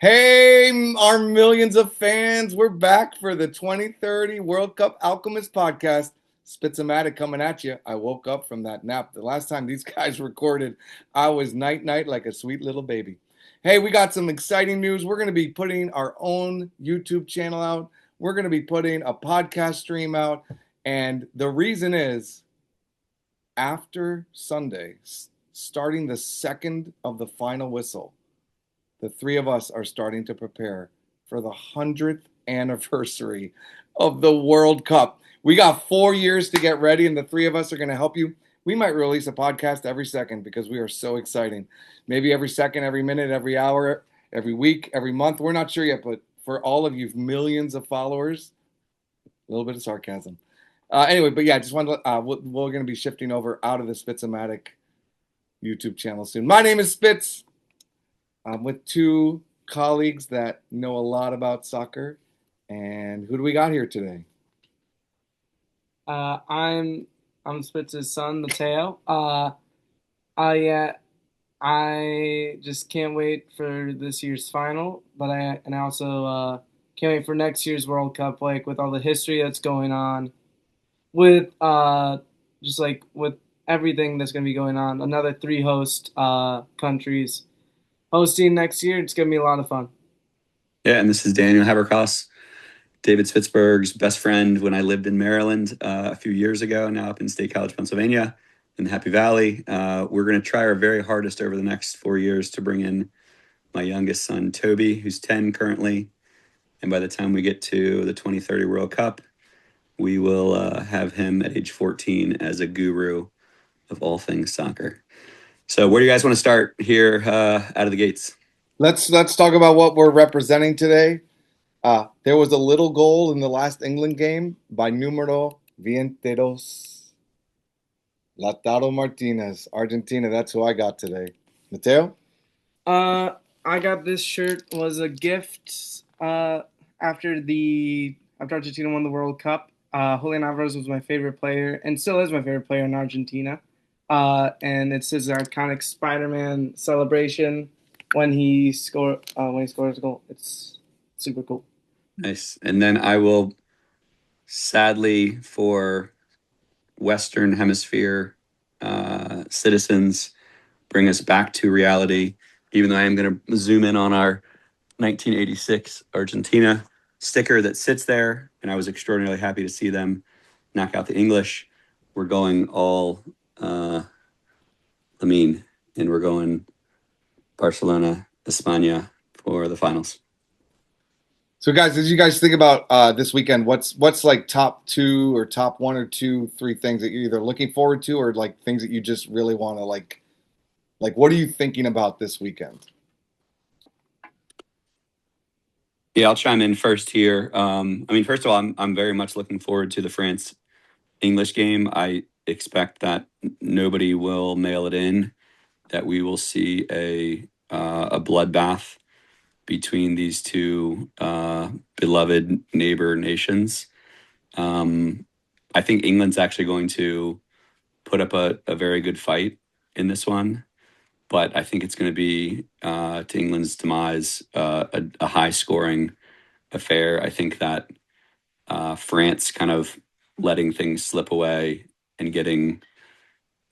Hey, our millions of fans, we're back for the 2030 World Cup Alchemist podcast. Spitz-O-Matic coming at you. I woke up from that nap. The last time these guys recorded, I was night-night like a sweet little baby. Hey, we got some exciting news. We're going to be putting our own YouTube channel out. We're going to be putting a podcast stream out. And the reason is, after Sunday, starting the second of the final whistle, the three of us are starting to prepare for the 100th anniversary of the World Cup. We got 4 years to get ready, and the three of us are going to help you. We might release a podcast every second because we are so exciting. Maybe every second, every minute, every hour, every week, every month. We're not sure yet, but for all of you millions of followers, a little bit of sarcasm. Anyway, but yeah, just wanted to, we're going to be shifting over out of the Spitz-O-Matic YouTube channel soon. My name is Spitz. I'm with two colleagues that know a lot about soccer. And who do we got here today? I'm Spitz's son, Mateo. I just can't wait for this year's final, but I also can't wait for next year's World Cup, like with all the history that's going on, with just like with everything that's gonna be going on. Another three host countries hosting next year. It's gonna be a lot of fun. Yeah, and this is Daniel Haberkas, David Spitzberg's best friend when I lived in Maryland a few years ago, now up in State College, Pennsylvania, in the Happy Valley. We're going to try our very hardest over the next 4 years to bring in my youngest son, Toby, who's 10 currently. And by the time we get to the 2030 World Cup, we will have him at age 14 as a guru of all things soccer. So where do you guys want to start here out of the gates? Let's talk about what we're representing today. There was a little goal in the last England game by numero 22, Lautaro Martinez, Argentina. That's who I got today. Mateo? I got this shirt was a gift after Argentina won the World Cup. Julian Alvarez was my favorite player and still is my favorite player in Argentina. And it's his iconic Spider-Man celebration when he scores a goal. It's super cool. Nice. And then I will, sadly, for Western Hemisphere citizens, bring us back to reality, even though I am going to zoom in on our 1986 Argentina sticker that sits there. And I was extraordinarily happy to see them knock out the English. We're going all Lamin, and we're going Barcelona, España for the finals. So, guys, as you guys think about this weekend, what's like top two or top one or two, three things that you're either looking forward to or like things that you just really want to like what are you thinking about this weekend? Yeah, I'll chime in first here. First of all, I'm very much looking forward to the France English game. I expect that nobody will mail it in, that we will see a bloodbath between these two beloved neighbor nations. I think England's actually going to put up a very good fight in this one, but I think it's going to be, to England's demise, a high-scoring affair. I think that France kind of letting things slip away and getting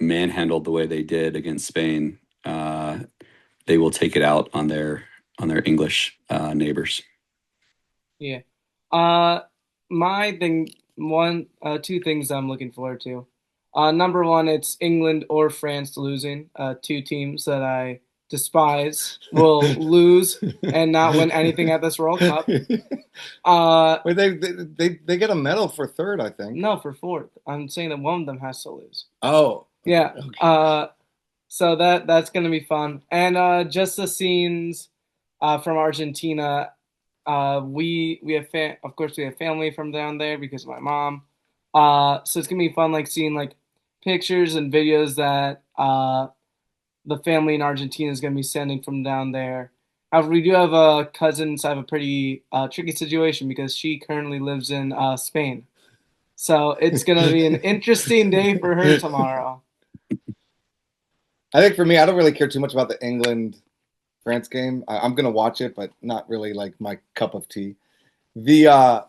manhandled the way they did against Spain, they will take it out on their English neighbors. Yeah. My thing, two things I'm looking forward to. Number one, it's England or France losing. Two teams that I despise will lose and not win anything at this World Cup. Wait, they get a medal for third, I think. No, for fourth. I'm saying that one of them has to lose. Oh, yeah. Okay. So that's gonna be fun, and just the scenes from Argentina. We have of course we have family from down there because of my mom. So it's gonna be fun, like seeing like pictures and videos that the family in Argentina is gonna be sending from down there. However, we do have a cousin, so I have a pretty tricky situation because she currently lives in Spain. So it's gonna be an interesting day for her tomorrow. I think for me, I don't really care too much about the England-France France game. I'm gonna watch it, but not really like my cup of tea. The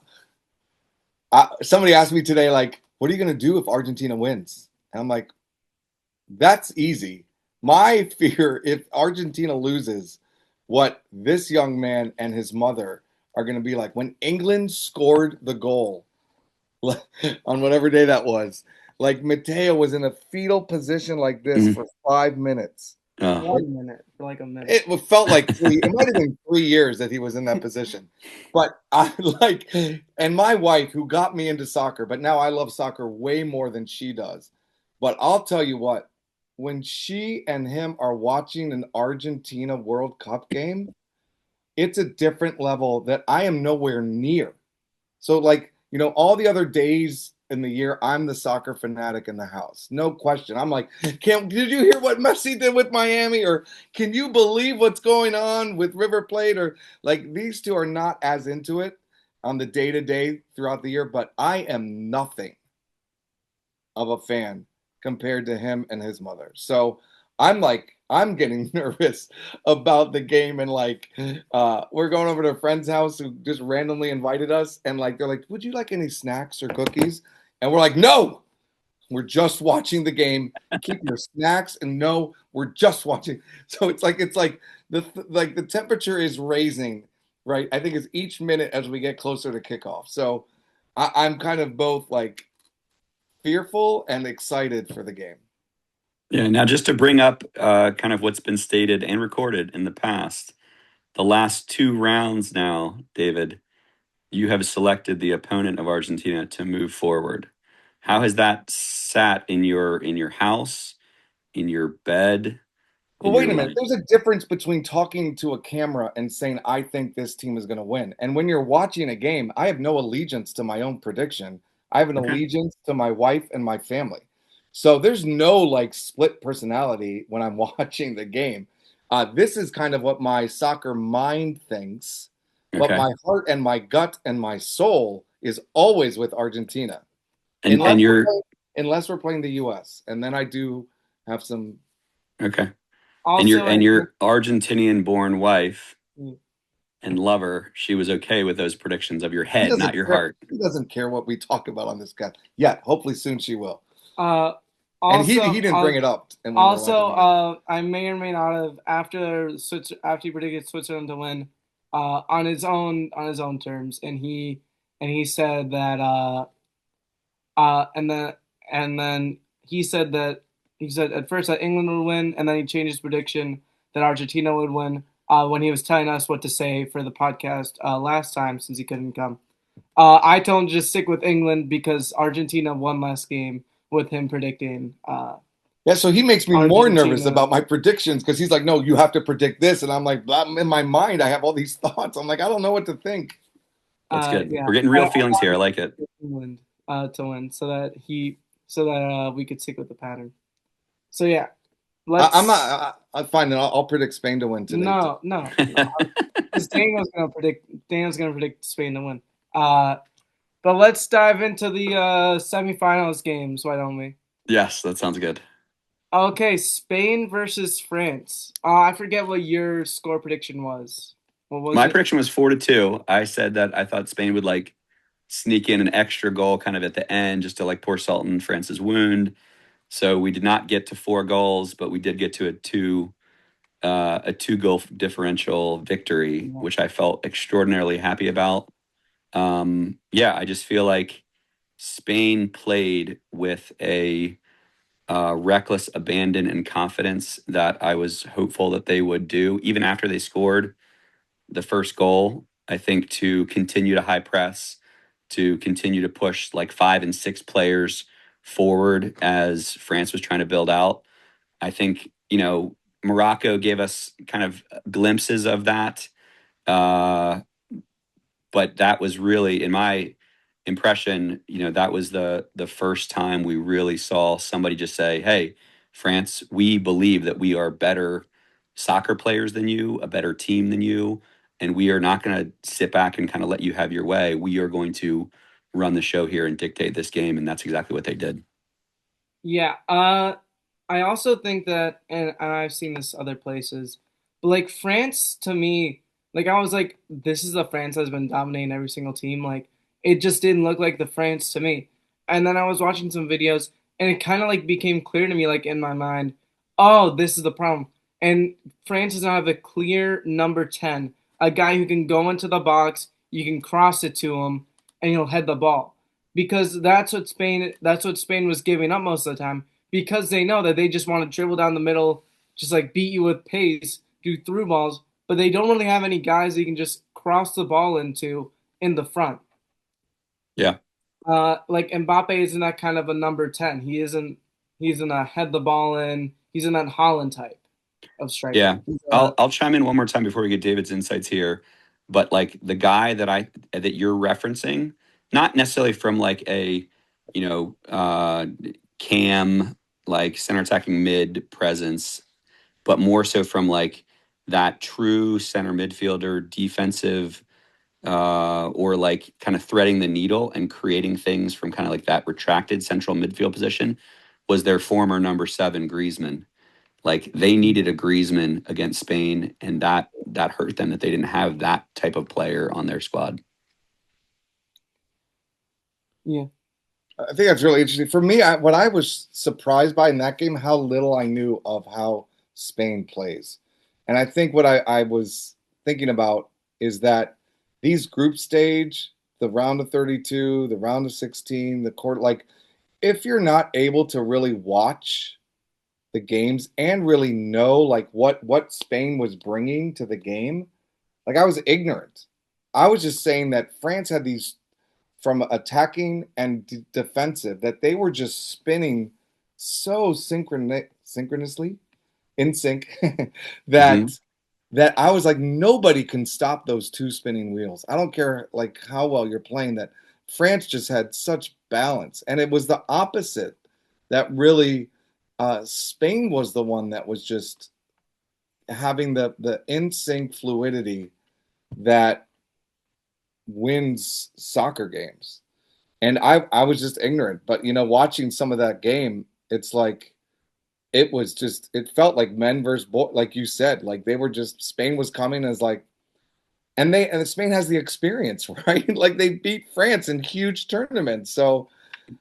somebody asked me today, like, what are you gonna do if Argentina wins? And I'm like, that's easy. My fear, if Argentina loses, what this young man and his mother are going to be like when England scored the goal on whatever day that was. Like Mateo was in a fetal position like this Mhm. for 5 minutes. Oh. 1 minute for like a minute. It felt like three. It might have been 3 years that he was in that position. But I like, and my wife, who got me into soccer, but now I love soccer way more than she does. But I'll tell you what, when she and him are watching an Argentina World Cup game, it's a different level that I am nowhere near. So, like, all the other days in the year, I'm the soccer fanatic in the house. No question. I'm like, did you hear what Messi did with Miami? Or can you believe what's going on with River Plate? Or like, these two are not as into it on the day to day throughout the year, but I am nothing of a fan compared to him and his mother. So I'm getting nervous about the game, and like we're going over to a friend's house who just randomly invited us, and like they're like, would you like any snacks or cookies? And we're like, no, we're just watching the game. Keep your snacks, and no, we're just watching. So it's like the temperature is raising, right? I think it's each minute as we get closer to kickoff. So I'm kind of both like fearful and excited for the game. Yeah. Now, just to bring up kind of what's been stated and recorded in the past, the last two rounds now, David, you have selected the opponent of Argentina to move forward. How has that sat in your house, in your bed, But in wait your a minute. life? There's a difference between talking to a camera and saying, I think this team is going to win. And when you're watching a game, I have no allegiance to my own prediction. I have an Okay. allegiance to my wife and my family. So there's no like split personality when I'm watching the game. This is kind of what my soccer mind thinks, but Okay. my heart and my gut and my soul is always with Argentina, And you're unless we're playing the U.S. And then I do have some. okay. Also, And your Argentinian born wife and lover, she was okay with those predictions of your He head, not doesn't your care. heart. He doesn't care what we talk about on this guy. Yeah, hopefully soon she will. uh, And he also, didn't bring it up. And when we were also, watching the game. I may or may not have after he predicted Switzerland to win, on his own terms, and he said that and then he said at first that England would win, and then he changed his prediction that Argentina would win when he was telling us what to say for the podcast last time since he couldn't come. I told him to just stick with England because Argentina won last game with him predicting Yeah, so he makes me more nervous Argentina. about my predictions because he's like, no, you have to predict this. And I'm like, in my mind, I have all these thoughts. I'm like, I don't know what to think. That's good. Yeah, We're getting I real feelings here. I like it. wanted England to win so that we could stick with the pattern. So yeah, I'm let's. not. I'm fine. I'll predict Spain to win today. No. Because Daniel's gonna predict Spain to win. But let's dive into the semifinals games. Why don't we? Yes, that sounds good. Okay, Spain versus France. I forget what your score prediction was. What was My it? prediction was 4-2. I said that I thought Spain would like sneak in an extra goal kind of at the end just to like pour salt in France's wound. So we did not get to 4 goals, but we did get to a 2 goal differential victory, Yeah. which I felt extraordinarily happy about. Yeah, I just feel like Spain played with a reckless abandon and confidence that I was hopeful that they would do, even after they scored the first goal. I think to continue to high press, to continue to push like 5 and 6 players forward as France was trying to build out. I think, Morocco gave us kind of glimpses of that. Uh, but that was really, in my impression, that was the first time we really saw somebody just say, "Hey, France, we believe that we are better soccer players than you, a better team than you, and we are not going to sit back and kind of let you have your way. We are going to run the show here and dictate this game," and that's exactly what they did. Yeah. I also think that, and I've seen this other places, But like France to me, like I was like, this is the France that's been dominating every single team. Like it just didn't look like the France to me. And then I was watching some videos and it kind of like became clear to me, like in my mind, oh, this is the problem. And France does not have a clear number 10, a guy who can go into the box, you can cross it to him, and he'll head the ball. Because that's what Spain was giving up most of the time. Because they know that they just want to dribble down the middle, just like beat you with pace, do through balls, but they don't really have any guys you can just cross the ball into in the front. Yeah. Like Mbappe isn't that kind of a number 10. He isn't. He's in a head the ball in. He's in that Holland type of striker. Yeah. I'll chime in one more time before we get David's insights here. But like the guy that you're referencing, not necessarily from like a, you know, cam like center attacking mid presence, but more so from like that true center midfielder defensive or like kind of threading the needle and creating things from kind of like that retracted central midfield position was their former number 7 Griezmann. Like they needed a Griezmann against Spain, and that hurt them that they didn't have that type of player on their squad. Yeah. I think that's really interesting. For me, what I was surprised by in that game, how little I knew of how Spain plays. And I think what I was thinking about is that these group stage, the round of 32, the round of 16, the court, like if you're not able to really watch the games and really know like what Spain was bringing to the game, like I was ignorant. I was just saying that France had these from attacking and defensive that they were just spinning so synchronously in sync Mm-hmm. that that I was like nobody can stop those two spinning wheels. I don't care like how well you're playing that. France just had such balance and it was the opposite that really Spain was the one that was just having the in sync fluidity that wins soccer games. And I was just ignorant, but watching some of that game, it's like it felt like men versus boy, like you said, like they were just Spain was coming as like, and Spain has the experience, right? Like they beat France in huge tournaments, so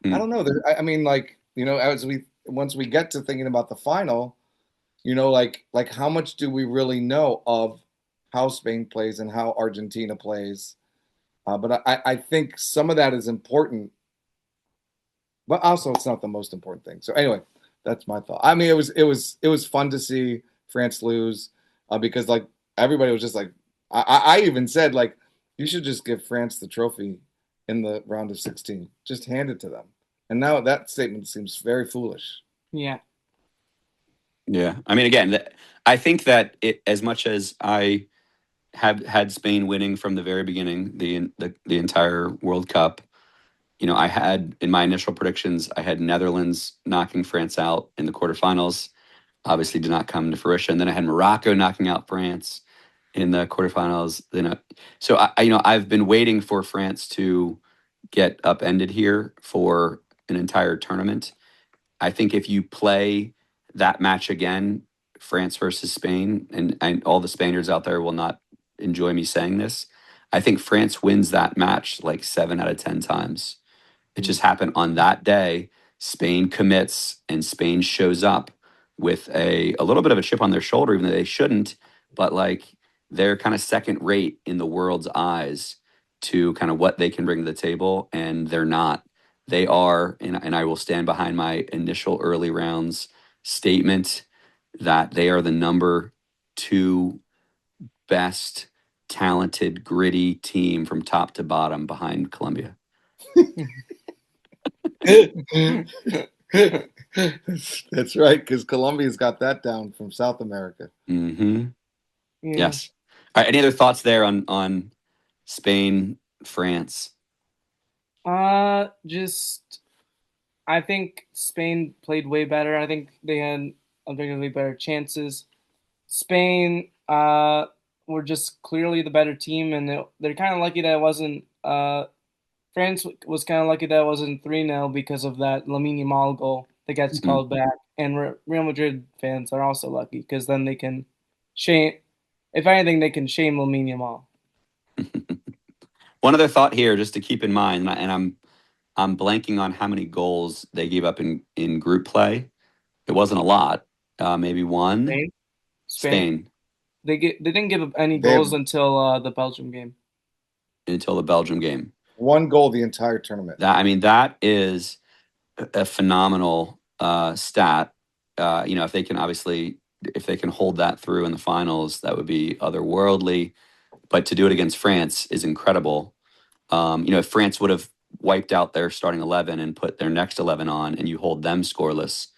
I don't know. I mean, like as we once we get to thinking about the final, like how much do we really know of how Spain plays and how Argentina plays? But I think some of that is important, but also it's not the most important thing. So anyway, that's my thought. I mean, it was fun to see France lose because like everybody was just like, I even said like you should just give France the trophy in the round of 16, just hand it to them. And now that statement seems very foolish. Yeah. Yeah. I mean, again, I think that as much as I have had Spain winning from the very beginning, the entire World Cup, I had in my initial predictions, I had Netherlands knocking France out in the quarterfinals. Obviously, did not come to fruition. Then I had Morocco knocking out France in the quarterfinals. So I've been waiting for France to get upended here for an entire tournament. I think if you play that match again, France versus Spain, and all the Spaniards out there will not enjoy me saying this. I think France wins that match like 7 out of 10 times. It just happened on that day. Spain commits and Spain shows up with a little bit of a chip on their shoulder, even though they shouldn't, but like they're kind of second rate in the world's eyes to kind of what they can bring to the table, and they're not. They are, and I will stand behind my initial early rounds statement that they are the number 2 best talented, gritty team from top to bottom behind Colombia. That's right, because Colombia's got that down from South America. Mm-hmm. Yeah. Yes. All right. Any other thoughts there on Spain, France? Just I think Spain played way better. I think they had objectively better chances. Spain were just clearly the better team, and they're kind of lucky that it wasn't. France was kind of lucky that it wasn't 3-0 because of that Lamine Yamal goal that gets Mhm. called back. And Real Madrid fans are also lucky because then they can change. if anything, they can shame Lamine Yamal. One other thought here, just to keep in mind, and I'm blanking on how many goals they gave up in group play. It wasn't a lot, maybe one. Spain, Spain. Spain They didn't give up any They goals have until the Belgium game. until the Belgium game. 1 goal the entire tournament. That is a phenomenal stat. If they can hold that through in the finals, that would be otherworldly. But to do it against France is incredible. If France would have wiped out their starting 11 and put their next 11 on, and you hold them scoreless,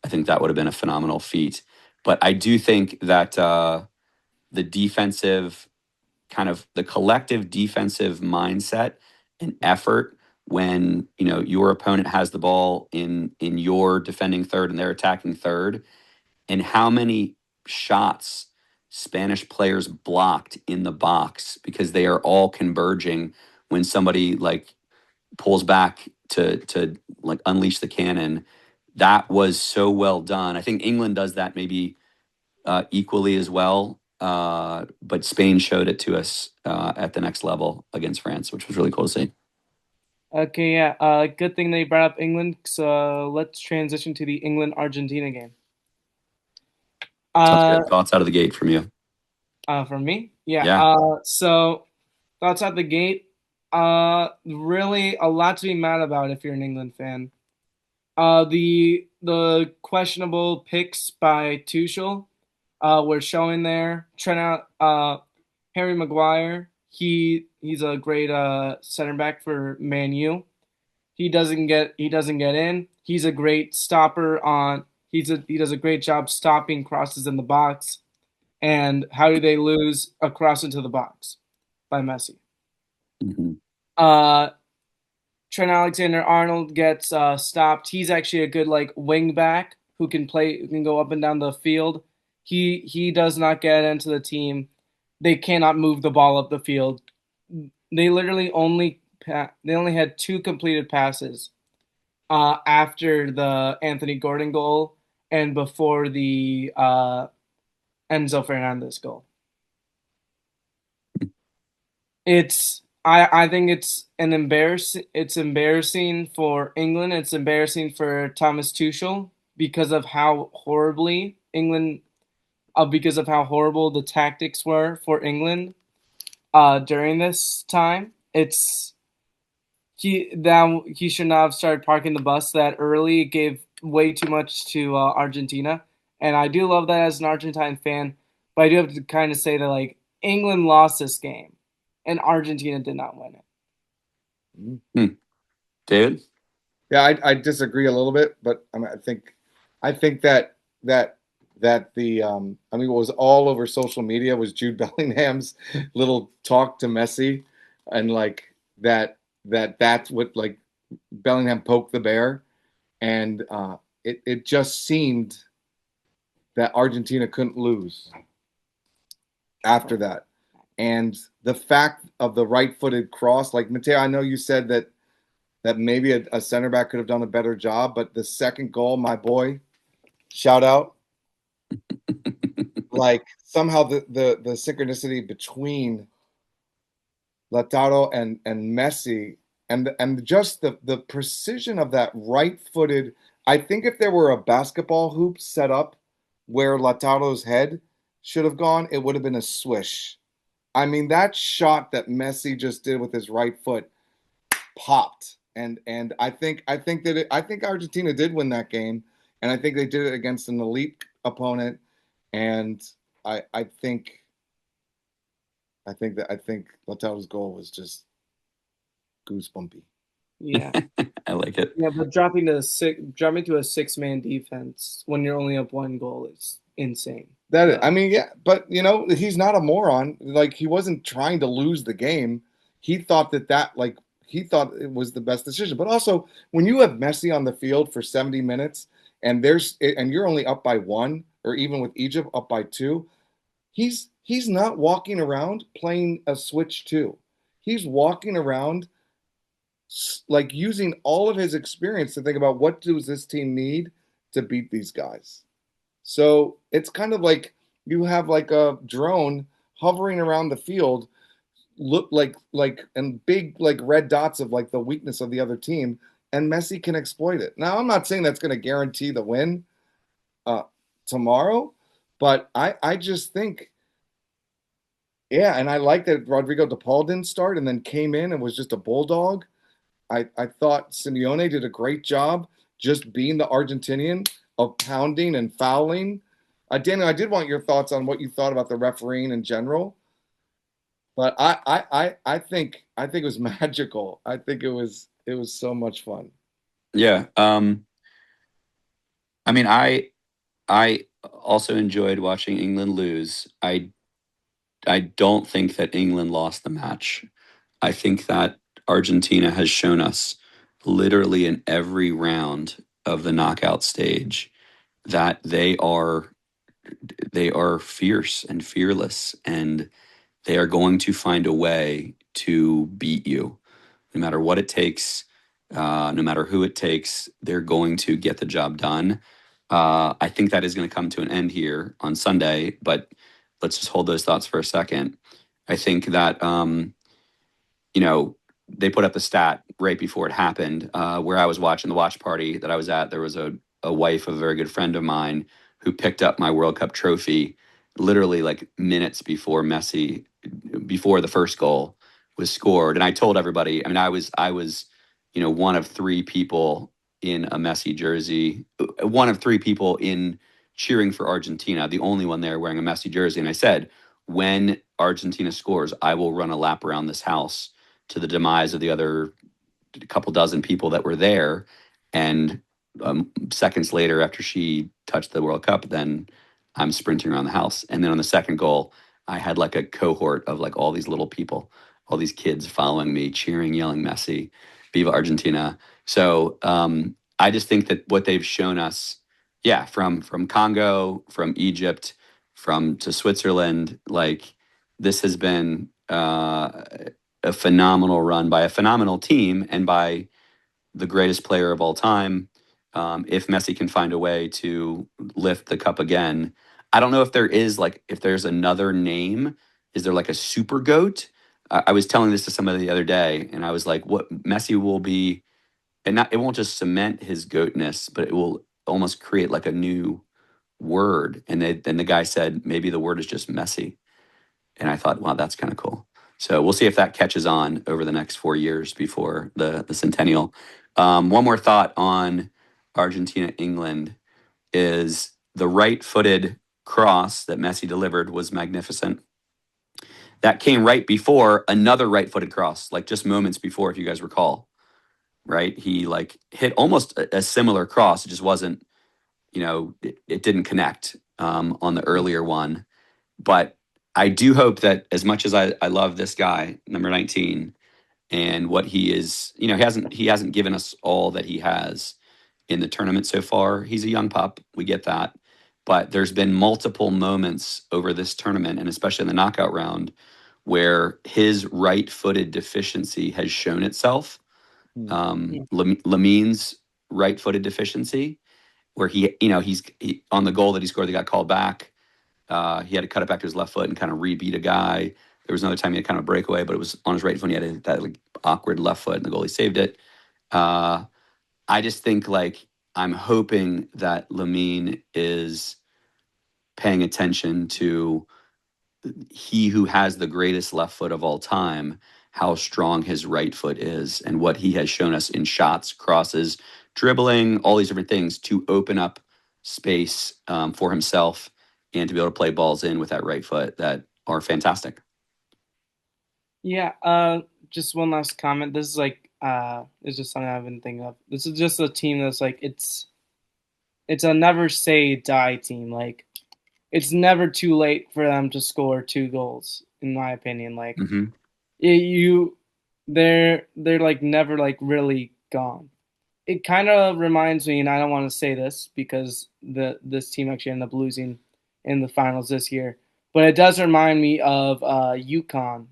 I think that would have been a phenomenal feat. But I do think that the defensive the collective defensive mindset and effort when your opponent has the ball in your defending third and they're attacking third, and how many shots Spanish players blocked in the box because they are all converging when somebody like pulls back to like unleash the cannon. That was so well done. I think England does that maybe equally as well. But Spain showed it to us at the next level against France, which was really cool to see. Okay, yeah. Good thing they brought up England. So let's transition to the England-Argentina game. Sounds good. Thoughts out of the gate from you? From me, yeah. Yeah. So thoughts out the gate. Really a lot to be mad about if you're an England fan. The questionable picks by Tuchel were showing there. Trent Harry Maguire. He's a great center back for Man U. He doesn't get in. He's a great stopper on. He does a great job stopping crosses in the box. And how do they lose a cross into the box? By Messi. Mm-hmm. Trent Alexander-Arnold gets stopped. He's actually a good like wing back who can go up and down the field. He does not get into the team. They cannot move the ball up the field. They literally only had 2 completed passes after the Anthony Gordon goal and before the Enzo Fernandez goal. I think it's embarrassing for England. It's embarrassing for Thomas Tuchel because of how horribly because of how horrible the tactics were for England during this time. He should not have started parking the bus that early. It gave way too much to Argentina, and I do love that as an Argentine fan. But I do have to kind of say that like England lost this game, and Argentina did not win it. David? Yeah, I disagree a little bit, but I think that what was all over social media was Jude Bellingham's little talk to Messi, and like that's what like Bellingham poked the bear, and it just seemed that Argentina couldn't lose after that. And the fact of the right-footed cross, like Mateo, I know you said that maybe a center back could have done a better job, but the second goal, my boy, shout out. Like somehow the synchronicity between Lautaro and Messi and just the precision of that right-footed. I think if there were a basketball hoop set up where Lautaro's head should have gone, it would have been a swish. I mean, that shot that Messi just did with his right foot popped, and I think Argentina did win that game, and I think they did it against an elite opponent, and I think Lautaro's goal was just goosebumpy. Yeah, I like it. yeah, but dropping to a 6-man defense when you're only up 1 goal is insane. I mean, yeah, but he's not a moron. Like he wasn't trying to lose the game. He thought he thought it was the best decision. But also, when you have Messi on the field for 70 minutes and you're only up by 1, or even with Egypt up by 2, he's not walking around playing a switch 2. He's walking around like using all of his experience to think about what does this team need to beat these guys. So it's kind of like you have like a drone hovering around the field look like and big like red dots of like the weakness of the other team, and Messi can exploit it. Now, I'm not saying that's going to guarantee the win uh, tomorrow, but I just think, yeah, and I like that Rodrigo De Paul didn't start and then came in and was just a bulldog. I thought Simeone did a great job just being the Argentinian of pounding and fouling. Daniel, I did want your thoughts on what you thought about the refereeing in general, but I think it was magical. I think it was so much fun. Yeah. I mean, I also enjoyed watching England lose. I don't think that England lost the match. I think that Argentina has shown us literally in every round of the knockout stage that they are fierce and fearless, and they are going to find a way to beat you no matter what it takes, no matter who it takes. They're going to get the job done. I think that is going to come to an end here on Sunday, but let's just hold those thoughts for a second. I think that they put up the stat right before it happened, where I was watching the watch party that I was at. There was a wife of a very good friend of mine who picked up my World Cup trophy literally like minutes before the first goal was scored. And I told everybody, I mean, I was one of three people in a Messi jersey, one of three people in cheering for Argentina, the only one there wearing a Messi jersey. And I said, when Argentina scores, I will run a lap around this house to the demise of the other couple dozen people that were there. And seconds later, after she touched the World Cup, then I'm sprinting around the house. And then on the second goal, I had like a cohort of like all these little people, all these kids following me, cheering, yelling Messi, Viva Argentina. So I just think that what they've shown us, yeah, from Congo, from Egypt, from to Switzerland, like this has been a phenomenal run by a phenomenal team and by the greatest player of all time. If Messi can find a way to lift the cup again, I don't know if if there's another name. Is there like a super goat? I was telling this to somebody the other day, and I was like, "What Messi will be, and not it won't just cement his goatness, but it will almost create like a new word." And then the guy said, "Maybe the word is just Messi." And I thought, wow, that's kind of cool. So we'll see if that catches on over the next 4 years before the centennial. One more thought on Argentina England is the right-footed cross that Messi delivered was magnificent. That came right before another right-footed cross, like just moments before, if you guys recall. Right, he like hit almost a similar cross. It just wasn't, it didn't connect on the earlier one. But I do hope that as much as I love this guy, number 19, and what he is, he hasn't given us all that he has in the tournament so far. He's a young pup. We get that. But there's been multiple moments over this tournament, and especially in the knockout round, where his right-footed deficiency has shown itself. Lamine's right-footed deficiency, where he's on the goal that he scored that got called back. He had to cut it back to his left foot and kind of re-beat a guy. There was another time he had kind of a breakaway, but it was on his right foot. He had that like awkward left foot, and the goalie saved it. I just think like I'm hoping that Lamine is paying attention to he who has the greatest left foot of all time, how strong his right foot is, and what he has shown us in shots, crosses, dribbling, all these different things to open up space for himself and to be able to play balls in with that right foot that are fantastic. Yeah, just one last comment. This is like it's just something I've been thinking of. This is just a team that's like it's a never say die team. Like it's never too late for them to score 2 goals, in my opinion. Like Mm-hmm. they're like never like really gone. It kind of reminds me, and I don't want to say this because this team actually ended up losing in the finals this year, but it does remind me of UConn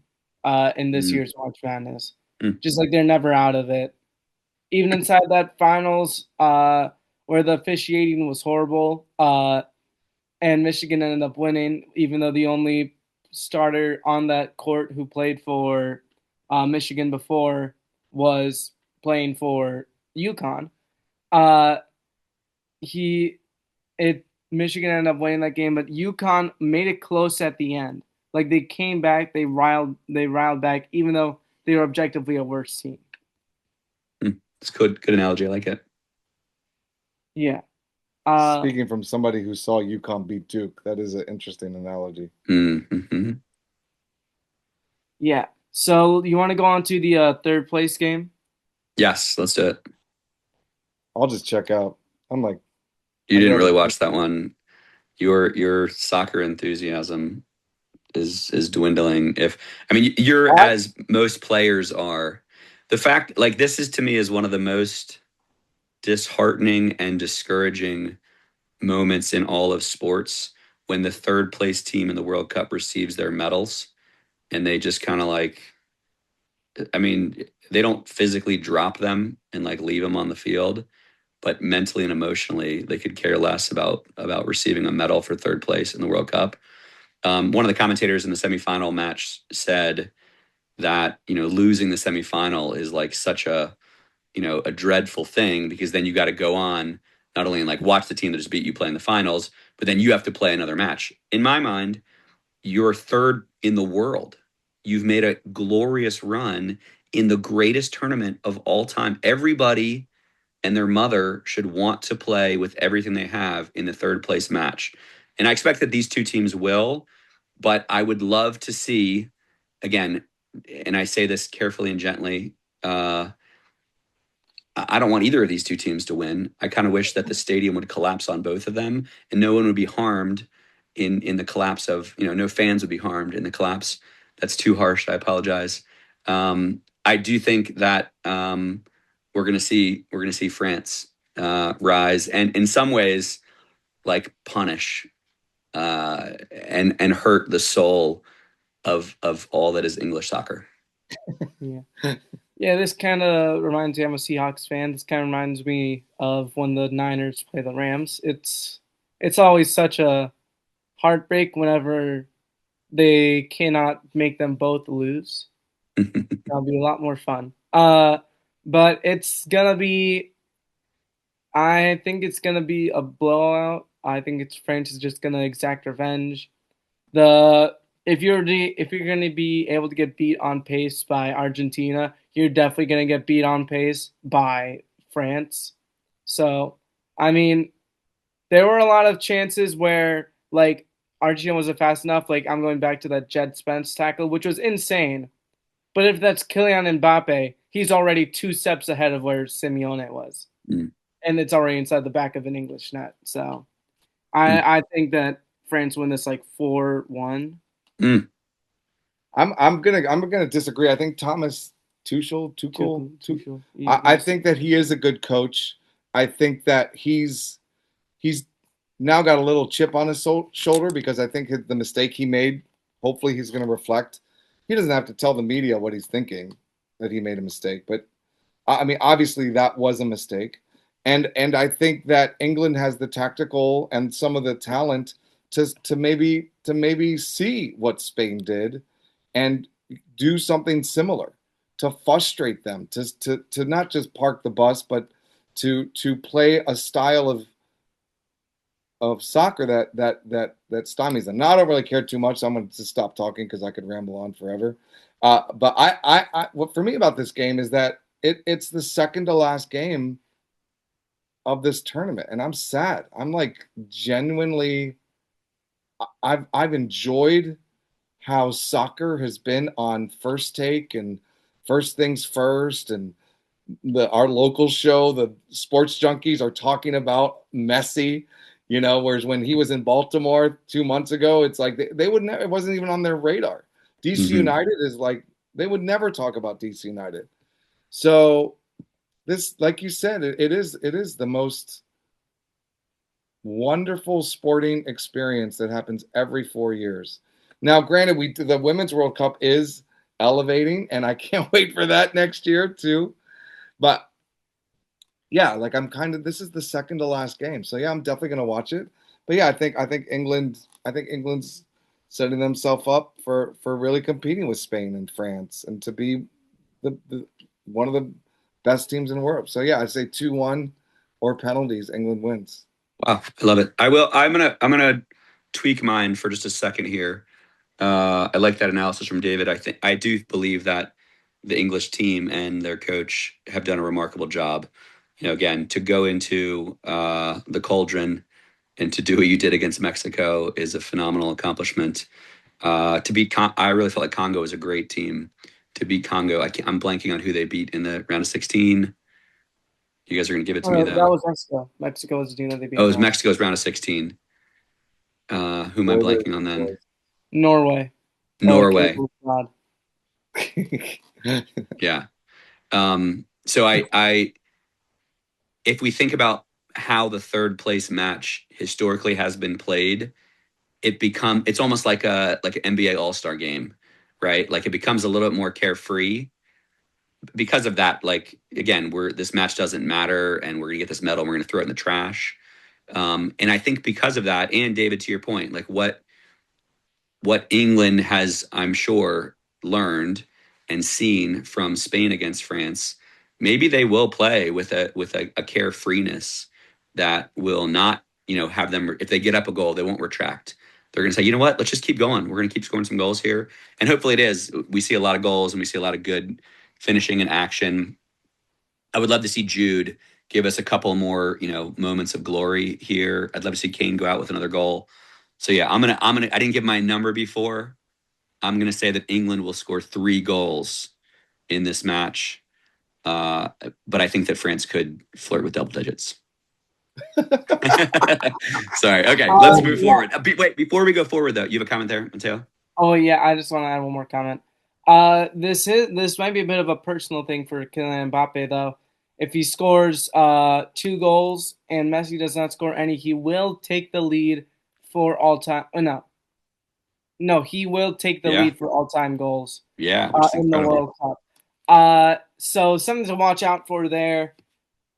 in this year's March Madness. Mm-hmm. Just like they're never out of it. Even inside that finals, where the officiating was horrible, and Michigan ended up winning, even though the only starter on that court who played for Michigan before was playing for UConn. He it Michigan ended up winning that game, but UConn made it close at the end. Like they came back, they riled back, even though they were objectively a worse team. It's good analogy. I like it. Yeah. Speaking from somebody who saw UConn beat Duke, that is an interesting analogy. Mm-hmm. Yeah. So you want to go on to the third place game? Yes, let's do it. I'll just check out. I'm like, You didn't really watch that one. Your soccer enthusiasm is dwindling. You're as most players are. The fact, like, this is to me is one of the most disheartening and discouraging moments in all of sports, when the third place team in the World Cup receives their medals and they just kind of like, they don't physically drop them and like leave them on the field, but mentally and emotionally they could care less about receiving a medal for third place in the World Cup. One of the commentators in the semifinal match said that, losing the semifinal is like such a dreadful thing, because then you got to go on not only and like watch the team that just beat you play in the finals, but then you have to play another match. In my mind, you're third in the world. You've made a glorious run in the greatest tournament of all time. Everybody and their mother should want to play with everything they have in the third place match. And I expect that these two teams will, but I would love to see, again, and I say this carefully and gently, I don't want either of these two teams to win. I kind of wish that the stadium would collapse on both of them and no one would be harmed in the collapse of, no fans would be harmed in the collapse. That's too harsh. I apologize. I do think that we're going to see France rise, and in some ways like punish and hurt the soul of all that is English soccer. Yeah. Yeah, this kind of reminds me, I'm a Seahawks fan. This kind of reminds me of when the Niners play the Rams. It's always such a heartbreak whenever they cannot make them both lose. That'll be a lot more fun. But it's gonna be. I think it's gonna be a blowout. I think France is just gonna exact revenge. The if you're gonna be able to get beat on pace by Argentina, you're definitely gonna get beat on pace by France. So, I mean, there were a lot of chances where like Argentina wasn't fast enough. Like I'm going back to that Jed Spence tackle, which was insane. But if that's Kylian Mbappe, he's already 2 steps ahead of where Simeone was, and it's already inside the back of an English net. So, I think that France win this like 4-1. I'm gonna disagree. I think Thomas Tuchel. I think that he is a good coach. I think that he's now got a little chip on his shoulder, because I think the mistake he made, hopefully he's going to reflect. He doesn't have to tell the media what he's thinking, that he made a mistake, but I mean, obviously that was a mistake. And I think that England has the tactical and some of the talent to maybe see what Spain did and do something similar, to frustrate them, to not just park the bus, but to play a style of soccer that stymies them. Now I don't really care too much, so I'm going to stop talking because I could ramble on forever. But what for me about this game is that it's the second to last game of this tournament, and I'm sad. I'm like genuinely. I've enjoyed how soccer has been on First Take and First Things First, and our local show, the Sports Junkies, are talking about Messi. Whereas when he was in Baltimore 2 months ago, it's like they would never. It wasn't even on their radar. DC United is like they would never talk about DC United. So this, like you said, it is the most wonderful sporting experience that happens every 4 years. Now, granted, the Women's World Cup is elevating, and I can't wait for that next year too. But yeah, like this is the second to last game, so yeah, I'm definitely gonna watch it. But yeah, I think England's setting themselves up for really competing with Spain and France and to be the one of the best teams in Europe. So yeah, I'd say 2-1 or penalties. England wins. Wow, I love it. I will. I'm gonna tweak mine for just a second here. I like that analysis from David. I do believe that the English team and their coach have done a remarkable job. Again, to go into the cauldron and to do what you did against Mexico is a phenomenal accomplishment. To beat, I really felt like Congo was a great team. To beat Congo, I'm blanking on who they beat in the round of 16. You guys are going to give it to me That though. was Mexico. Mexico was the team that they beat. Oh, it was Mexico's round of 16. Who am I blanking on then? Norway. Norway. Oh, God. Yeah. So I if we think about how the third place match historically has been played, it's almost like an NBA All-Star game, right? Like it becomes a little bit more carefree because of that. Like again, this match doesn't matter, and we're gonna get this medal, and we're gonna throw it in the trash. And I think because of that, and David, to your point, like what England has, I'm sure, learned and seen from Spain against France, maybe they will play with a carefreeness that will not, have them, if they get up a goal, they won't retract. They're going to say, you know what, let's just keep going. We're going to keep scoring some goals here. And hopefully it is. We see a lot of goals and we see a lot of good finishing and action. I would love to see Jude give us a couple more, moments of glory here. I'd love to see Kane go out with another goal. So yeah, I didn't give my number before. I'm gonna say that England will score 3 goals in this match. But I think that France could flirt with double digits. Sorry. Okay, let's move forward. Wait, before we go forward though, you have a comment there, Mateo? Oh yeah, I just want to add one more comment. This might be a bit of a personal thing for Kylian Mbappe though. If he scores 2 goals and Messi does not score any, he will take the lead for all time. No, he will take the lead for all time goals. Yeah, which is in the incredible. World Cup. So something to watch out for there.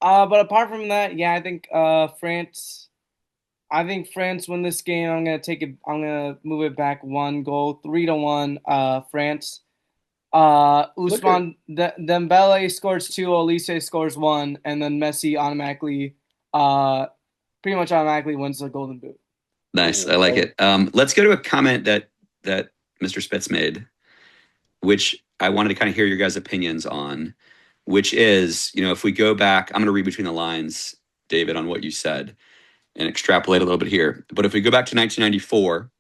But apart from that, yeah, I think France. I think France win this game. I'm gonna move it back 1 goal, 3-1. France. Ousmane Dembele scores 2, Olise scores 1, and then Messi pretty much automatically wins the Golden Boot. Nice, I like it. Let's go to a comment that Mr. Spitz made, which I wanted to kind of hear your guys' opinions on, which is, if we go back, I'm going to read between the lines, David, on what you said and extrapolate a little bit here. But if we go back to 1994,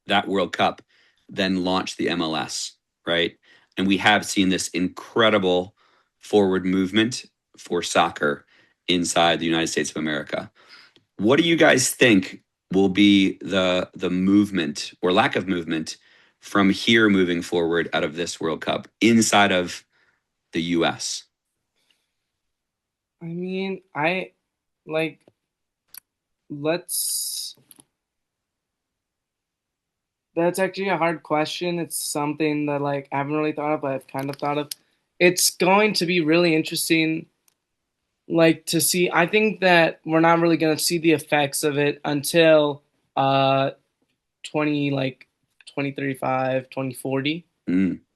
that World Cup then launched the MLS, right? And we have seen this incredible forward movement for soccer inside the United States of America. What do you guys think will be the movement or lack of movement from here moving forward out of this World Cup inside of the US? I mean, that's actually a hard question. It's something that I haven't really thought of, but I've kind of thought of. It's going to be really interesting to see. I think that we're not really going to see the effects of it until 2035, 2040.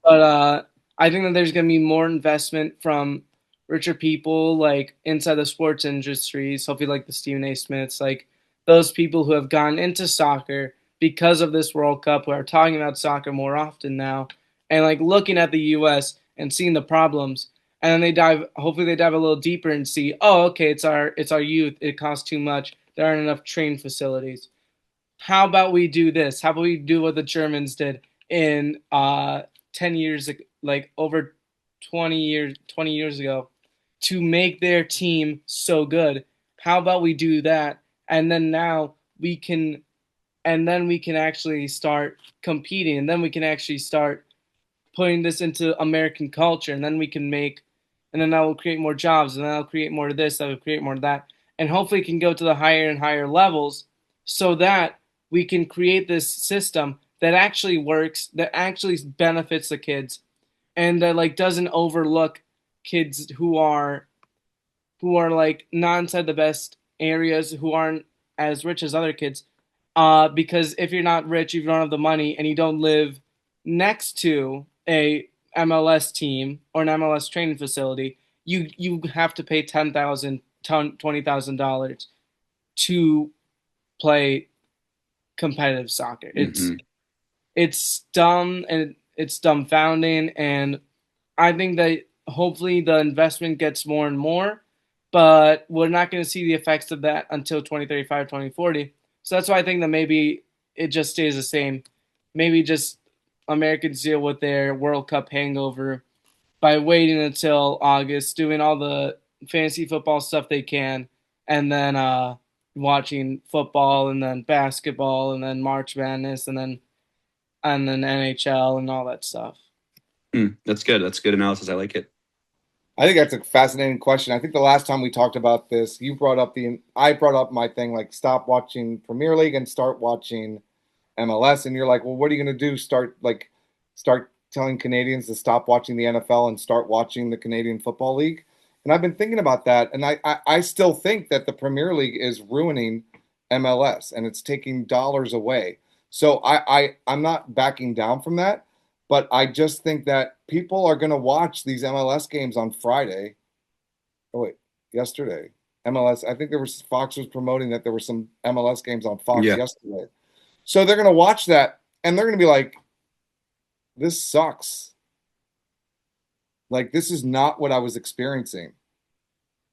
But I think that there's going to be more investment from richer people inside the sports industries, hopefully the Stephen A. Smiths, those people who have gotten into soccer because of this World Cup, who are talking about soccer more often now, and looking at the U.S. and seeing the problems, and then hopefully they dive a little deeper and see, oh, okay, it's our youth, it costs too much, there aren't enough training facilities. How about we do this? How about we do what the Germans did in 10 years, over 20 years ago, to make their team so good? How about we do that? And then we can actually start competing, and then we can actually start putting this into American culture, and then that will create more jobs, and then that'll create more of this, that will create more of that, and hopefully it can go to the higher and higher levels, so that we can create this system that actually works, that actually benefits the kids, and that doesn't overlook kids who are not inside the best areas, who aren't as rich as other kids, Because if you're not rich, if you don't have the money, and you don't live next to a MLS team or an MLS training facility, you have to pay $20,000 to play competitive soccer. It's dumb and it's dumbfounding, and I think that hopefully the investment gets more and more, but we're not going to see the effects of that until 2035, 2040. So that's why I think that maybe it just stays the same. Maybe just Americans deal with their World Cup hangover by waiting until August, doing all the fantasy football stuff they can, and then watching football and then basketball and then March Madness and then NHL and all that stuff. That's good. That's good analysis. I like it. I think that's a fascinating question. I think the last time we talked about this, I brought up my thing like stop watching Premier League and start watching MLS, and you're like, well, what are you going to do? Start telling Canadians to stop watching the NFL and start watching the Canadian Football League? And I've been thinking about that, and I still think that the Premier League is ruining MLS and it's taking dollars away. So I'm not backing down from that. But I just think that people are going to watch these MLS games on Friday. Oh, wait, yesterday. MLS, I think Fox was promoting that there were some MLS games on Fox yesterday. So they're going to watch that and they're going to be like, this sucks. Like, this is not what I was experiencing.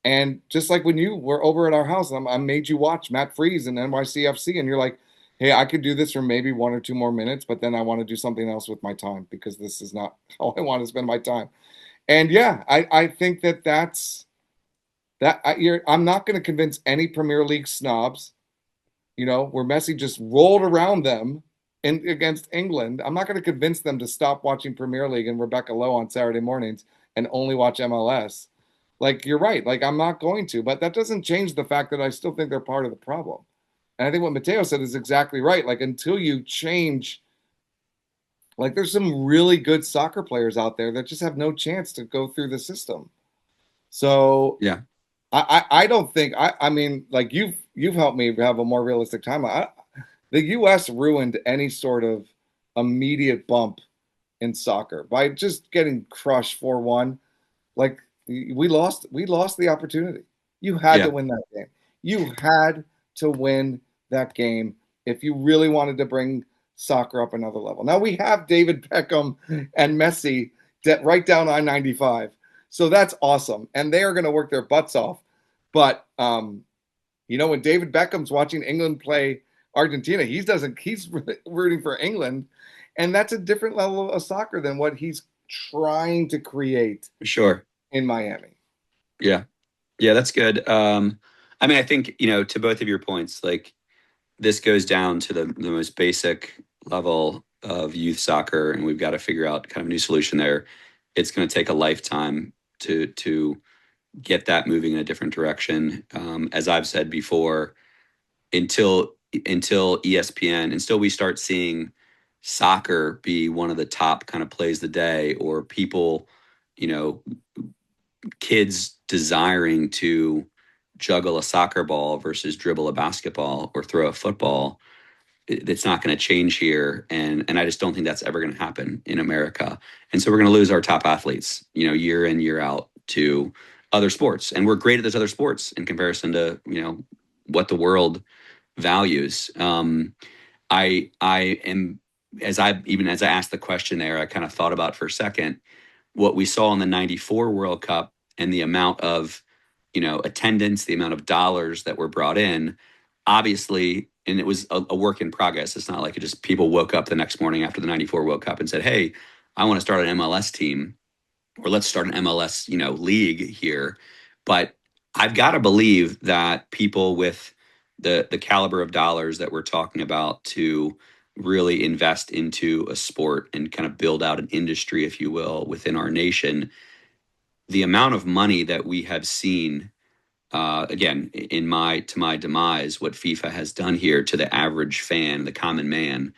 And just like when you were over at our house, I made you watch Matt Freeze and NYCFC, and you're like, hey, I could do this for maybe 1 or 2 more minutes, but then I want to do something else with my time because this is not how I want to spend my time. And yeah, I think I'm not going to convince any Premier League snobs, where Messi just rolled around them against England. I'm not going to convince them to stop watching Premier League and Rebecca Lowe on Saturday mornings and only watch MLS. Like, you're right. Like, I'm not going to, but that doesn't change the fact that I still think they're part of the problem. And I think what Mateo said is exactly right. Like, until you change, like, there's some really good soccer players out there that just have no chance to go through the system. So yeah, I don't think I mean, like, you've helped me have a more realistic time. The U.S. ruined any sort of immediate bump in soccer by just getting crushed 4-1. Like, we lost the opportunity. You had to win that game. You had to win that game if you really wanted to bring soccer up another level. Now we have David Beckham and Messi right down I-95. So that's awesome. And they are going to work their butts off. But when David Beckham's watching England play Argentina, he's rooting for England. And that's a different level of soccer than what he's trying to create. Sure. In Miami. Yeah, that's good. I mean, I think, to both of your points, like, this goes down to the most basic level of youth soccer, and we've got to figure out kind of a new solution there. It's going to take a lifetime to get that moving in a different direction. As I've said before, until ESPN, until we start seeing soccer be one of the top kind of plays of the day, or people, kids desiring to juggle a soccer ball versus dribble a basketball or throw a football, it's not going to change here. And I just don't think that's ever going to happen in America. And so we're going to lose our top athletes, year in, year out to other sports. And we're great at those other sports in comparison to, what the world values. I am, as I asked the question there, I kind of thought about for a second what we saw in the 94 World Cup and the amount of, attendance, the amount of dollars that were brought in, obviously, and it was a work in progress. It's not like it just people woke up the next morning after the 94 World Cup and said, hey, I want to start an MLS team, or let's start an MLS, league here. But I've got to believe that people with the caliber of dollars that we're talking about to really invest into a sport and kind of build out an industry, if you will, within our nation, the amount of money that we have seen, again, to my demise, what FIFA has done here to the average fan, the common man,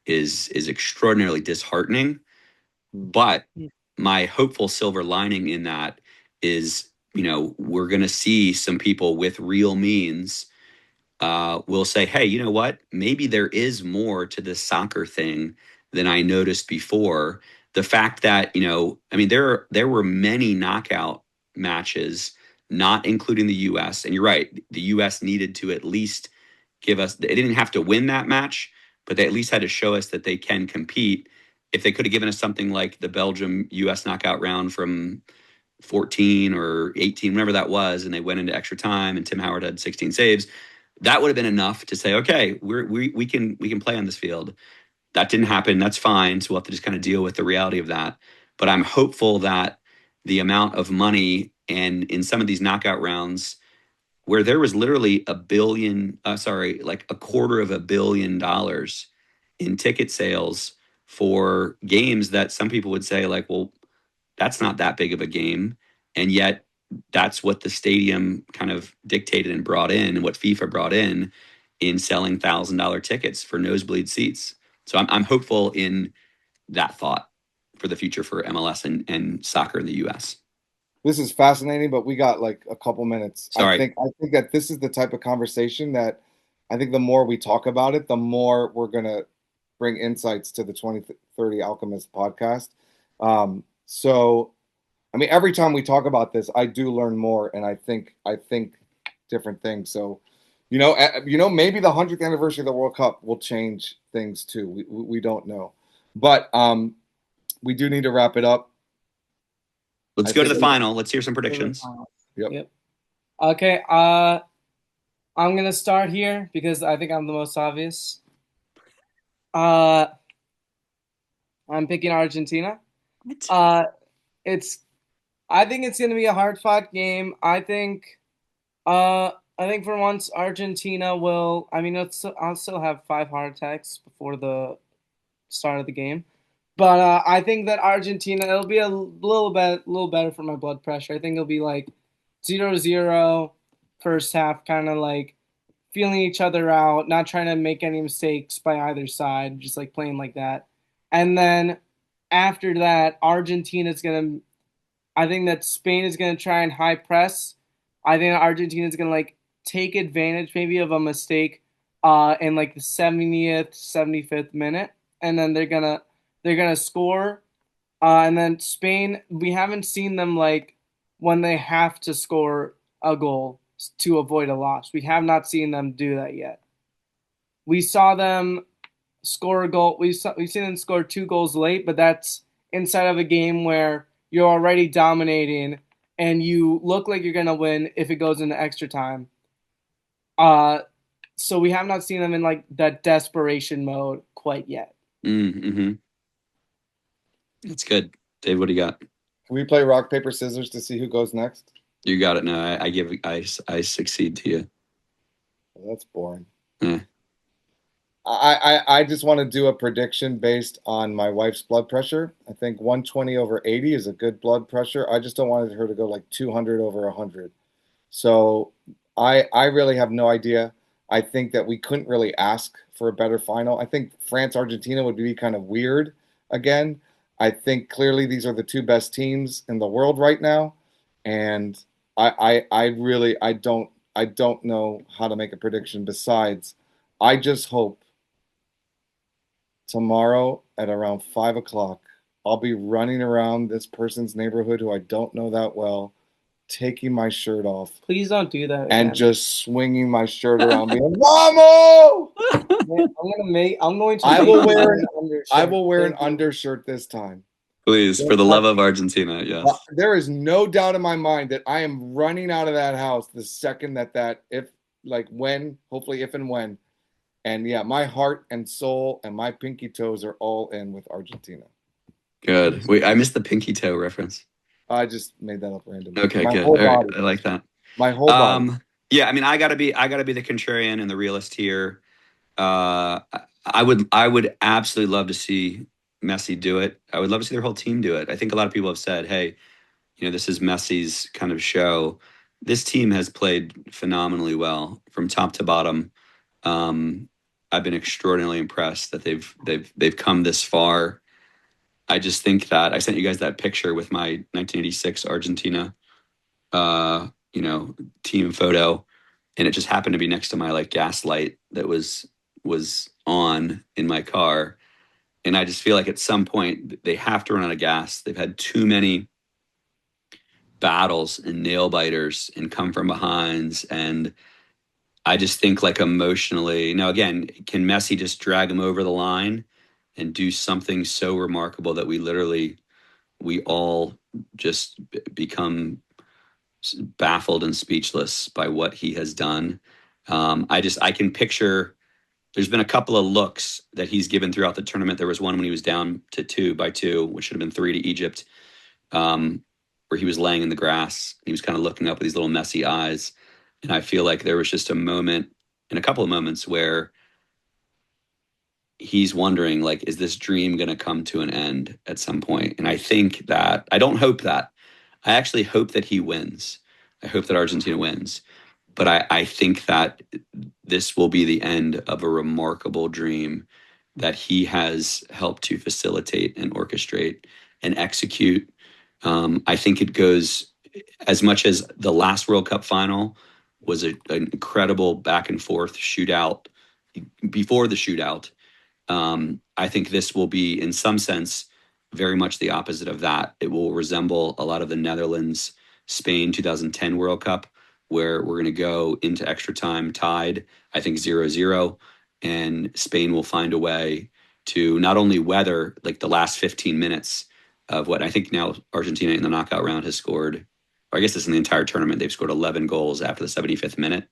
is extraordinarily disheartening. But my hopeful silver lining in that is, we're going to see some people with real means will say, hey, you know what? Maybe there is more to this soccer thing than I noticed before. The fact that, I mean, there were many knockout matches, not including the US. And you're right, the US needed to at least give us, they didn't have to win that match, but they at least had to show us that they can compete. If they could have given us something like the Belgium US knockout round from 14 or 18, whenever that was, and they went into extra time and Tim Howard had 16 saves, that would have been enough to say, okay, we can play on this field. That didn't happen. That's fine. So we'll have to just kind of deal with the reality of that. But I'm hopeful that the amount of money and in some of these knockout rounds where there was literally like $250 million in ticket sales for games that some people would say like, well, that's not that big of a game. And yet that's what the stadium kind of dictated and brought in and what FIFA brought in selling $1,000 tickets for nosebleed seats. So I'm hopeful in that thought for the future for MLS and soccer in the US. This is fascinating, but we got like a couple minutes. Sorry. I think that this is the type of conversation that I think the more we talk about it, the more we're gonna bring insights to the 2030 Alchemist podcast. So I mean, every time we talk about this, I do learn more, and I think different things. So, maybe the 100th anniversary of the World Cup will change things too. We don't know, but we do need to wrap it up. Let's go to the final. Let's hear some predictions. Yep. Okay. I'm gonna start here because I think I'm the most obvious. I'm picking Argentina. I think it's gonna be a hard fought game. I think for once Argentina will. I mean, I'll still have 5 heart attacks before the start of the game, but I think that Argentina, it'll be a little better for my blood pressure. I think it'll be like 0-0 first half, kind of like feeling each other out, not trying to make any mistakes by either side, just like playing like that. And then after that, I think that Spain is gonna try and high press. I think Argentina is gonna like take advantage maybe of a mistake in like the 70th, 75th minute, and then they're gonna score. And then Spain, we haven't seen them like when they have to score a goal to avoid a loss. We have not seen them do that yet. We saw them score a goal. We've seen them score 2 goals late, but that's inside of a game where you're already dominating and you look like you're gonna win if it goes into extra time. So we have not seen them in like that desperation mode quite yet. Mm-hmm. That's good. Dave, what do you got? Can we play rock, paper, scissors to see who goes next? You got it. No, I succeed to you. Well, that's boring. Yeah. I just want to do a prediction based on my wife's blood pressure. I think 120/80 is a good blood pressure. I just don't want her to go like 200/100. So I really have no idea. I think that we couldn't really ask for a better final. I think France Argentina would be kind of weird again. I think clearly these are the 2 best teams in the world right now, and I really I don't know how to make a prediction besides I just hope tomorrow at around 5 o'clock, I'll be running around this person's neighborhood who I don't know that well, taking my shirt off Please don't do that. and just swinging my shirt around, being "Vamos!" I'm going to. I will wear an undershirt. I will wear an Thank you. undershirt this time. Please, for the love of Argentina, yes. There is no doubt in my mind that I am running out of that house the second hopefully if and when. And yeah, my heart and soul and my pinky toes are all in with Argentina. Good. Wait, I missed the pinky toe reference. I just made that up randomly. Okay, My good. whole All right, body. I like that. My whole body. Yeah, I mean, I gotta be the contrarian and the realist here. I would absolutely love to see Messi do it. I would love to see their whole team do it. I think a lot of people have said, hey, this is Messi's kind of show. This team has played phenomenally well from top to bottom. I've been extraordinarily impressed that they've come this far. I just think that I sent you guys that picture with my 1986 Argentina, team photo. and it just happened to be next to my like gas light that was on in my car. And I just feel like at some point they have to run out of gas. They've had too many battles and nail biters and come from behinds. And I just think like emotionally, now again, can Messi just drag him over the line and do something so remarkable that we all just become baffled and speechless by what he has done. I can picture. There's been a couple of looks that he's given throughout the tournament. There was one when he was down to 2-2, which should have been 3 to Egypt, where he was laying in the grass. He was kind of looking up with these little messy eyes, and I feel like there was just a moment, and a couple of moments where he's wondering, like, is this dream going to come to an end at some point? And I think that I don't hope that. I actually hope that he wins. I hope that Argentina wins. But I think that this will be the end of a remarkable dream that he has helped to facilitate and orchestrate and execute. I think it goes as much as the last World Cup final was an incredible back and forth shootout before the shootout. I think this will be, in some sense, very much the opposite of that. It will resemble a lot of the Netherlands Spain 2010 World Cup, where we're going to go into extra time tied, I think 0-0, and Spain will find a way to not only weather like the last 15 minutes of what I think now Argentina in the knockout round has scored, or I guess it's in the entire tournament, they've scored 11 goals after the 75th minute.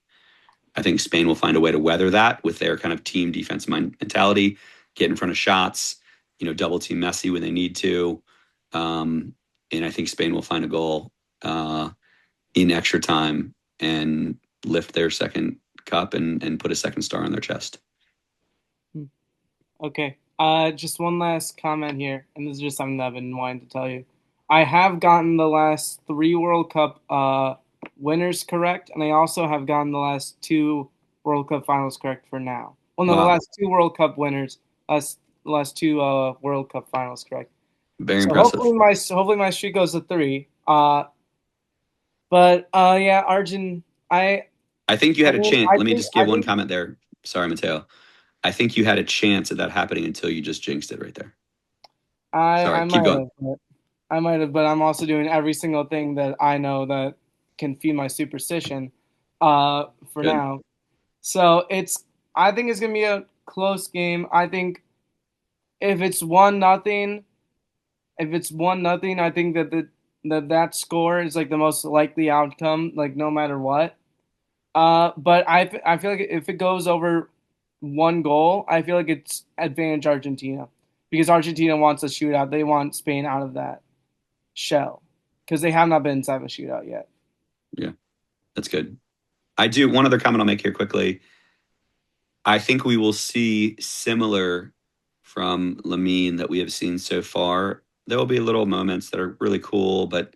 I think Spain will find a way to weather that with their kind of team defense mentality, get in front of shots, double team Messi when they need to. And I think Spain will find a goal in extra time and lift their second cup and put a second star on their chest. Okay. Just one last comment here, and this is just something that I've been wanting to tell you. I have gotten the last 3 World Cup winners correct, and I also have gotten the last 2 World Cup finals correct for now. Well, no, Wow. the last 2 World Cup winners, last 2 World Cup finals correct. Very so impressive. hopefully my streak goes to 3. But yeah, Arjun, I think you had a chance. Let me just give one comment there. Sorry, Matteo. I think you had a chance of that happening until you just jinxed it right there. Sorry, keep going. I might have, but I'm also doing every single thing that I know that can feed my superstition for Good. now. So I think it's going to be a close game. I think if it's 1-0, I think that score is like the most likely outcome, like no matter what. But I feel like if it goes over 1 goal, I feel like it's advantage Argentina because Argentina wants a shootout. They want Spain out of that shell because they have not been inside of a shootout yet. Yeah, that's good. I do. One other comment I'll make here quickly. I think we will see similar from Lamine that we have seen so far. There will be little moments that are really cool, but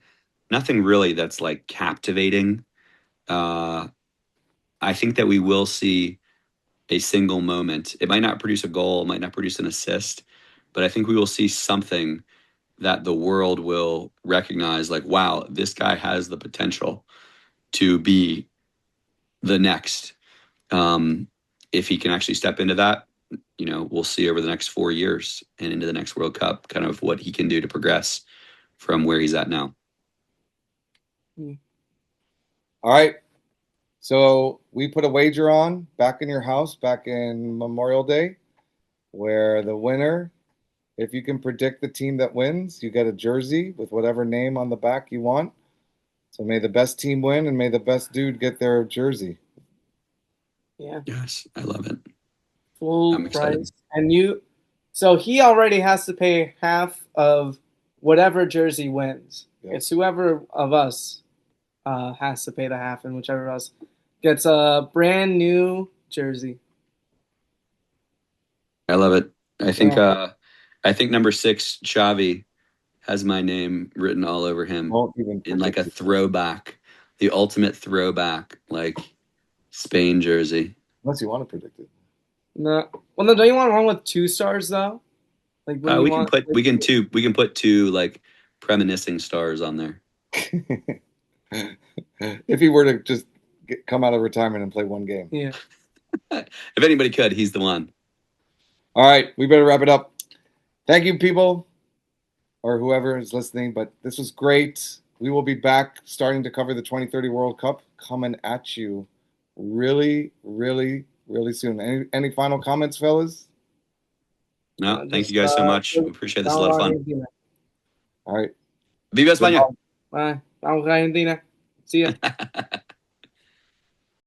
nothing really that's like captivating. I think that we will see a single moment. It might not produce a goal, it might not produce an assist, but I think we will see something that the world will recognize like, wow, this guy has the potential to be the next. If he can actually step into that, we'll see over the next 4 years and into the next World Cup kind of what he can do to progress from where he's at now. All right. So we put a wager on back in your house back in Memorial Day where the winner, if you can predict the team that wins, you get a jersey with whatever name on the back you want. So may the best team win and may the best dude get their jersey. Yeah. Yes, I love it. Full price. And so he already has to pay half of whatever jersey wins. Yeah. It's whoever of us has to pay the half, and whichever of us gets a brand new jersey. I love it. I think number 6, Xavi, has my name written all over him in like a throwback, the ultimate throwback, like Spain jersey. Unless you want to predict it. No, well, no. Don't you want one with 2 stars though? Like we can put 2 like premonitioning stars on there. If he were to just come out of retirement and play one game. Yeah. If anybody could, he's the one. All right, we better wrap it up. Thank you, people, or whoever is listening. But this was great. We will be back starting to cover the 2030 World Cup coming at you really, really, really soon. Any final comments, fellas? No, thank you guys so much. We appreciate this. A lot of fun. Argentina. All right. Viva España. Bye. Vamos, Argentina. See ya.